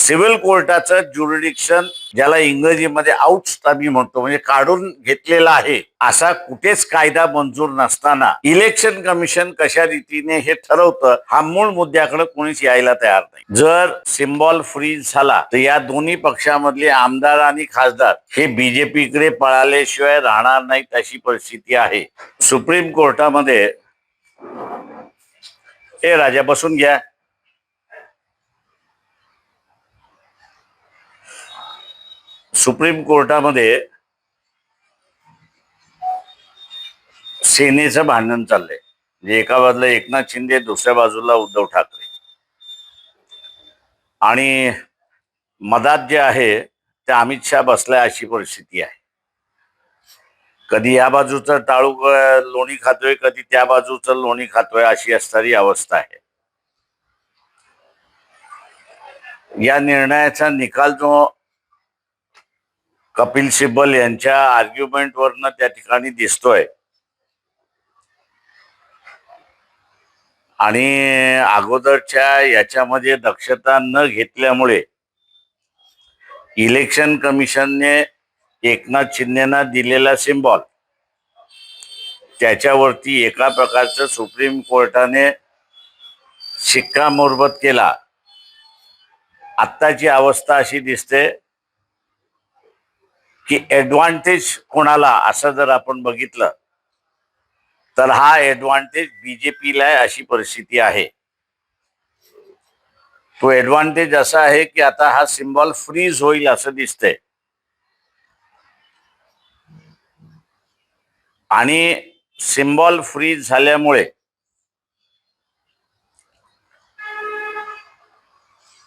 Civil कोर्टाचं jurisdiction, ज्याला इंग्रजीमध्ये out आम्ही म्हणतो, म्हणजे काढून घेतलेला आहे, असा कुठेच कायदा मंजूर नसताना इलेक्शन कमिशन कशा रीतीने हे ठरवतं, हा मूळ मुद्द्याकडे कोणीच यायला तयार नाही. जर सिम्बॉल फ्रीज झाला तर या दोन्ही पक्षामधले आमदार आणि खासदार हे बीजेपीकडे पळाल्याशिवाय राहणार नाहीत, अशी परिस्थिती आहे. सुप्रीम कोर्टामध्ये हे राजा बसून घ्या. सुप्रीम कोर्टामध्ये सेनेचं भांडण चाललंय. म्हणजे एका बाजूला एकनाथ शिंदे, दुसऱ्या बाजूला उद्धव ठाकरे, आणि मधात जे आहे ते अमित शहा बसलाय, अशी परिस्थिती आहे. कधी या बाजूचं टाळू लोणी खातोय, कधी त्या बाजूचं लोणी खातोय, अशी असणारी अवस्था आहे. या निर्णयाचा निकाल जो कपिल सिब्बल यांच्या आर्ग्युमेंट वरनं त्या ठिकाणी दिसतोय, आणि अगोदरच्या याच्यामध्ये दक्षता न घेतल्यामुळे इलेक्शन कमिशनने एकनाथ शिंदेना दिलेला सिम्बॉल, त्याच्यावरती एका प्रकारचं सुप्रीम कोर्टाने शिक्कामोर्तब केला. आत्ताची अवस्था अशी दिसते की ऍडव्हान्टेज कोणाला, असं जर आपण बघितलं तर हा ऍडव्हान्टेज बीजेपीला आहे, अशी परिस्थिती आहे. तो ऍडव्हान्टेज असा आहे की आता हा सिम्बॉल फ्रीज होईल असं दिसतंय, आणि सिम्बॉल फ्रीज झाल्यामुळे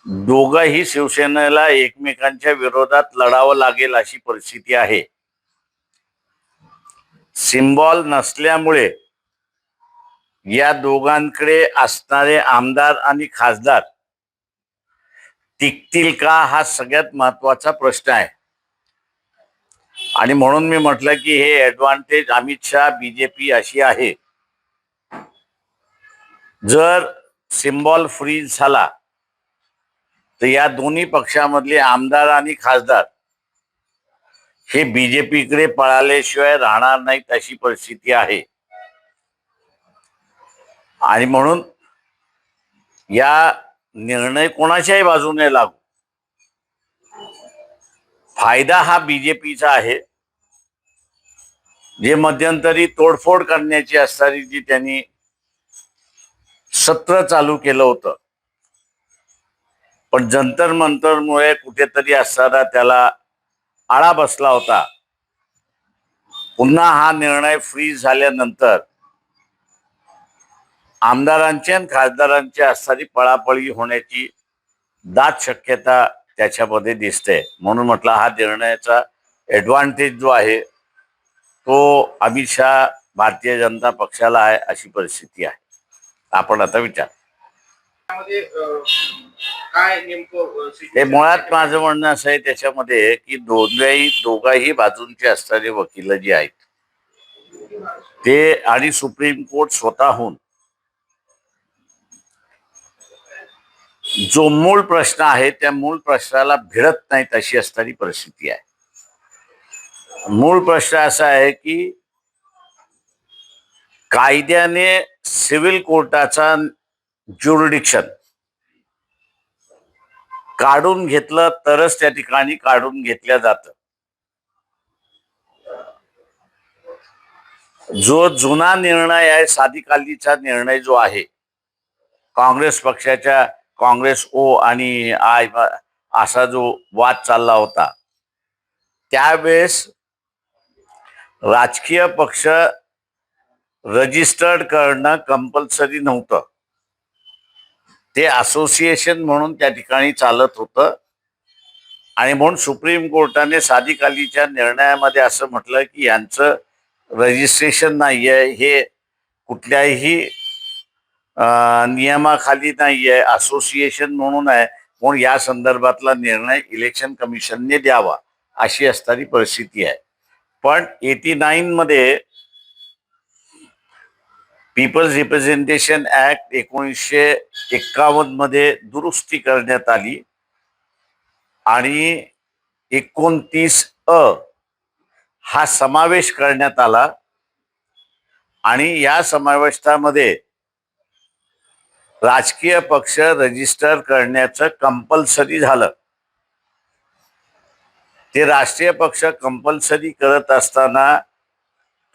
दोघंही शिवसेनेला एकमेकांच्या विरोधात लढावं लागेल, अशी परिस्थिती आहे. सिम्बॉल नसल्यामुळे या दोघांकडे असणारे आमदार आणि खासदार टिकतील का, हा सगळ्यात महत्वाचा प्रश्न आहे. आणि म्हणून मी म्हटलं की हे ऍडव्हान्टेज अमित शहा, बीजेपी अशी आहे. जर सिम्बॉल फ्रीज झाला तर या दोन्ही पक्षामधले आमदार आणि खासदार हे बीजेपीकडे पळाल्याशिवाय राहणार नाहीत, अशी परिस्थिती आहे. आणि म्हणून या निर्णय कोणाच्याही बाजूने लागू, फायदा हा बीजेपीचा आहे. जे मध्यंतरी तोडफोड करण्याची असणारी जी त्यांनी सत्र चालू केलं होतं, पण जंतर मंतरमुळे कुठेतरी असणारा त्याला आळा बसला होता. पुन्हा हा निर्णय फ्रीज झाल्यानंतर आमदारांची आणि खासदारांची असणारी पळापळी होण्याची दाट शक्यता त्याच्यामध्ये दिसते. म्हणून म्हटलं हा निर्णयाचा ऍडव्हान्टेज जो आहे तो अमित शहा, भारतीय जनता पक्षाला आहे, अशी परिस्थिती आहे. आपण आता विचार काय नेमकं हे मुळात माझं म्हणणं असं आहे त्याच्यामध्ये की दोघाही बाजूंचे असणारे वकील जे आहेत ते आणि सुप्रीम कोर्ट स्वतःहून जो मूळ प्रश्न आहे त्या मूळ प्रश्नाला भिडत नाहीत, अशी असणारी परिस्थिती आहे. मूळ प्रश्न असा आहे की कायद्याने सिव्हिल कोर्टाचा ज्युरिडिक्शन काढून घेतलं तरच त्या ठिकाणी काढून घेतल्या जातं. जो जुना निर्णय आहे, साधिकालीचा निर्णय जो आहे, काँग्रेस पक्षाच्या काँग्रेस ओ आणि आय असा जो वाद चालला होता, त्यावेळेस राजकीय पक्ष रजिस्टर्ड करणं कंपल्सरी नव्हतं. ते असोसिएशन म्हणून त्या ठिकाणी चालत होतं. आणि म्हणून सुप्रीम कोर्टाने साधिकालीच्या निर्णयामध्ये असं म्हटलं की यांचं रजिस्ट्रेशन नाहीये, हे कुठल्याही नियमाखाली नाहीये, असोसिएशन म्हणून आहे, म्हणून या संदर्भातला निर्णय इलेक्शन कमिशनने द्यावा, अशी असणारी परिस्थिती आहे. पण 89 मध्ये पीपल्स रिप्रेझेंटेशन ऍक्ट 1951 मध्ये दुरुस्ती करण्यात आली आणि 29A हा समावेश करण्यात आला आणि या समावेशामध्ये राजकीय पक्ष रजिस्टर करण्याचं कंपल्सरी झालं. ते राष्ट्रीय पक्ष कंपल्सरी करत असताना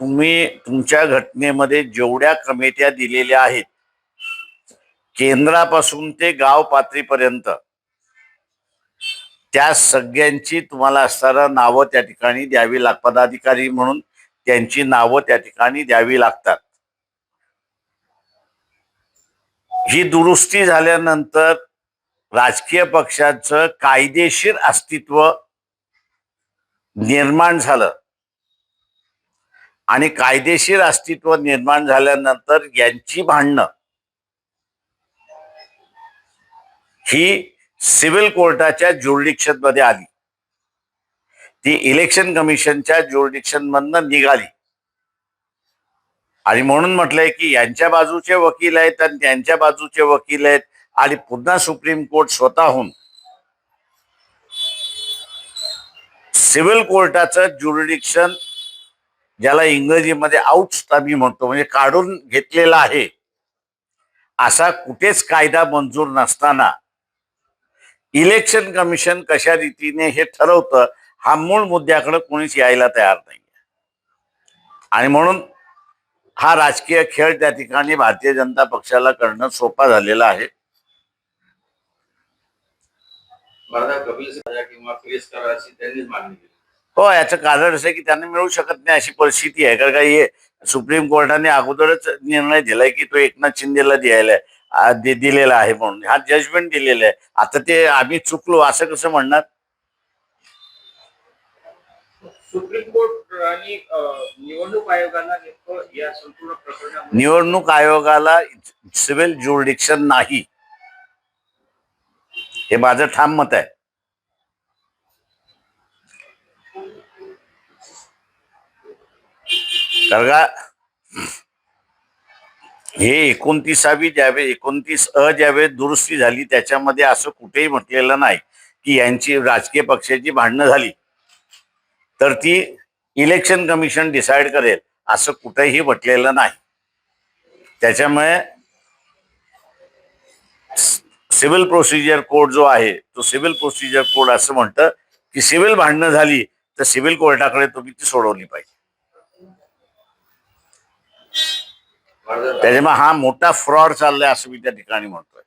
तुम्ही तुमच्या घटनेमध्ये जेवढ्या कमिट्या दिलेल्या आहेत केंद्रापासून ते गाव पातळीपर्यंत त्या सगळ्यांची तुम्हाला असताना नावं त्या ठिकाणी द्यावी लागतात. पदाधिकारी म्हणून त्यांची नावं त्या ठिकाणी द्यावी लागतात. ही दुरुस्ती झाल्यानंतर राजकीय पक्षाचं कायदेशीर अस्तित्व निर्माण झालं आणि कायदेशीर अस्तित्व निर्माण झाल्यानंतर यांची भांडणं ही सिव्हिल कोर्टाच्या ज्युरिडिक्शन मध्ये आली. ती इलेक्शन कमिशनच्या ज्युरिडिक्शन मधनं निघाली आणि म्हणून म्हटलंय की यांच्या बाजूचे वकील आहेत आणि त्यांच्या बाजूचे वकील आहेत आणि पुन्हा सुप्रीम कोर्ट स्वतःहून सिव्हिल कोर्टाचं ज्युरिडिक्शन ज्याला इंग्रजीमध्ये आउटस्टॅबिंग म्हणतो म्हणजे काढून घेतलेला आहे असा कुठेच कायदा मंजूर नसताना इलेक्शन कमिशन कशा रीतीने हे ठरवतं हा मूळ मुद्द्याकडे कोणीच यायला तयार नाही. आणि म्हणून हा राजकीय खेळ त्या ठिकाणी भारतीय जनता पक्षाला करणं सोपा झालेला आहे. कपिल सिब्बल किंवा फेस करायची त्यांनीच मागणी केली. हो, याचं कारण असं आहे की त्यांना मिळू शकत नाही अशी परिस्थिती आहे. कारण काही सुप्रीम कोर्टाने अगोदरच निर्णय दिलाय की तो एकनाथ शिंदेला दिलेला आहे म्हणून हा जजमेंट दिलेला आहे. आता ते आम्ही चुकलो असं कसं म्हणणार? सुप्रीम कोर्ट आणि निवडणूक आयोगाला नेमकं या संपूर्ण प्रकरणामध्ये निवडणूक आयोगाला सिव्हिल ज्युरिडिक्शन नाही हे माझं ठाम मत आहे. कारण का हे 29A ज्यावेळेस दुरुस्ती झाली त्याच्यामध्ये असं कुठेही म्हटलेलं नाही की यांची राजकीय पक्षाची भांडणं झाली तर ती इलेक्शन कमिशन डिसाइड करेल असं कुठेही म्हटलेलं नाही. त्याच्यामुळे सिव्हिल प्रोसिजर कोड जो आहे तो सिव्हिल प्रोसिजर कोड असं म्हणतं की सिव्हिल भांडणं झाली तर सिव्हिल कोर्टाकडे तुम्ही ती सोडवली पाहिजे. त्याच्यामुळे हा मोठा फ्रॉड चाललाय असं मी त्या ठिकाणी म्हणतोय.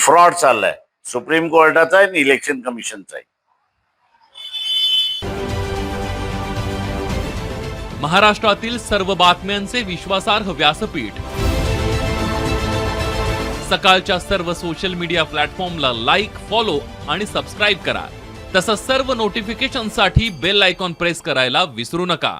फ्रॉड चाललाय सुप्रीम कोर्टाचा आहे आणि इलेक्शन कमिशनचा आहे. महाराष्ट्रातील सर्व बातम्यांचे विश्वासार्ह व्यासपीठ सकाळच्या सर्व सोशल मीडिया प्लॅटफॉर्मला लाईक, फॉलो आणि सबस्क्राईब करा. तसंच सर्व नोटिफिकेशनसाठी बेल आयकॉन प्रेस करायला विसरू नका.